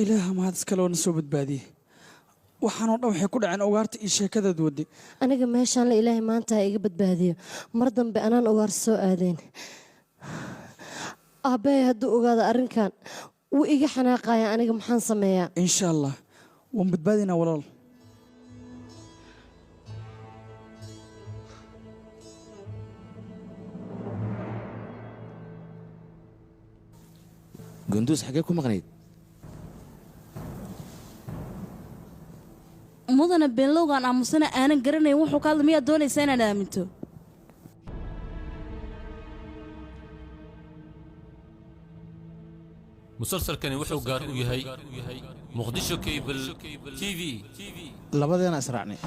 ilaaha mahad iskale oo na soo badbaadiyey waxaan oo dhan waxay ku dhaceen ugaarta iyo sheekadaad wadday aniga meeshaan la ilaahay maanta ha iga badbaadiyo mar dambe anaan ugaar soo aadayn aabbahay hadduu ogaado arrinkan wuu iga xanaaqaya aniga maxaan sameeyaa insha allah waan badbaadinaa walaal قندوز حاجة كم غنيت mudana beenlowgan aamusana aanan garanayn wuxuu ka hadla miyaad doonaysaa inaad aaminto مسلسلكani wuxuu gaar u yahay muqdisho cable tv labadeena israacnay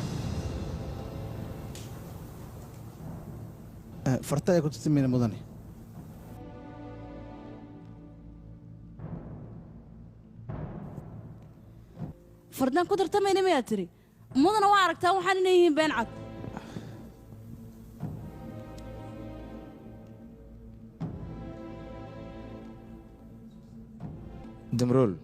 farta ay ku timayn mudane fardaan ku tartamayna miyaad tiri mudana waa aragtaa waxaan inay yihiin been cad دمرول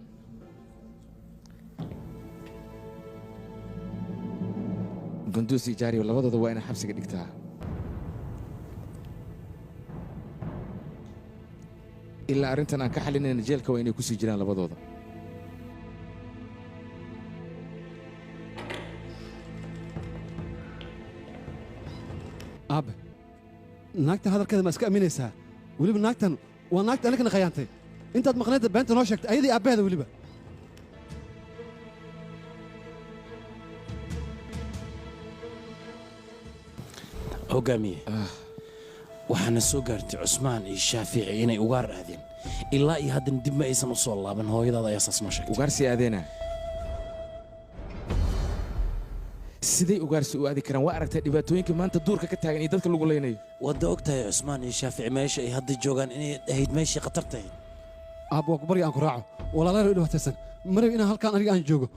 قندوسي جاري ولا وضع وين حبسك دكتها إلا أرنتنا كحلنا نجيلك وين يكوسي جيران لبضوضة أب ناكتن هذا الكلام اسكا أمينيسها ولي ناكتن وناكتن أنا كنا خيانتي أنت مقنعت بنت نوشكت أيدي أب هذا ولي hogaamiye waxaana soo gaartay cusmaan iyo shaafici inay ugaar aadeen ilaa iyo haddana dib ma aysan u soo laaban hooyadaada ayaa saas noo sheegtay ugaarsi aadeena siday ugaarsi u aadi karaan waa aragtay dhibaatooyinka maanta duurka ka taagan iyo dadka lagu leynayo wadda og tahay cusmaan iyo shaafici meesha ay hadda joogaan inay ahayd meeshii khatar tahayd aab waa ku barya aan ku raaco walaalahay dhibaataysan marayb inaan halkaan aniga aan joogo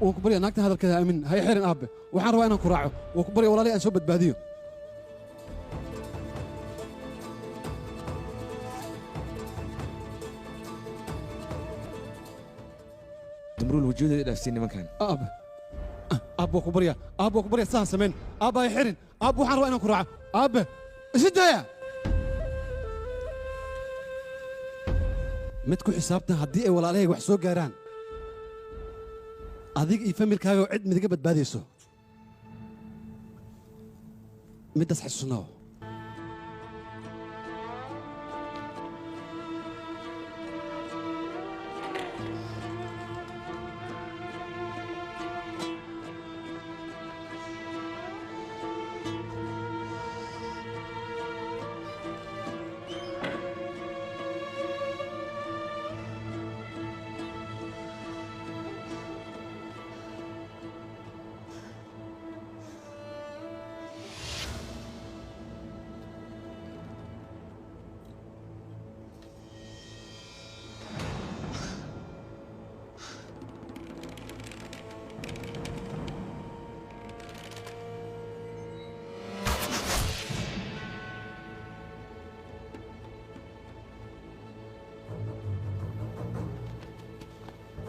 waan ku barya naagtan hadalkeeda aamin hay xirin aabe waxaan rabaa inaan ku raaco waan ku barya walaalahay aan soo badbaadiyo دمرول وجوده إلى سنين مكان أب وكبريا أب وكبريا سهل سمين أب يحرن أب وحنا وين كراعة أب إيش متكو حسابتنا هدي ولا عليه وحسو جيران أذيك يفهم الكايو عد متجبت باديسو مدس حسناه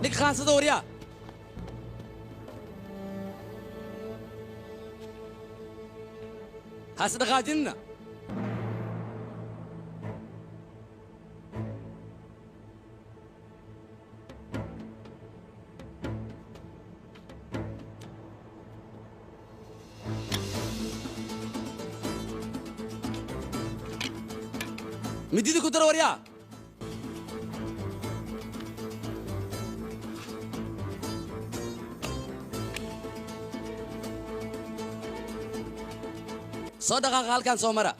نك خاصة دوريا هاسد غادينا مديدي كدر وريا صدقة قال كان سومرة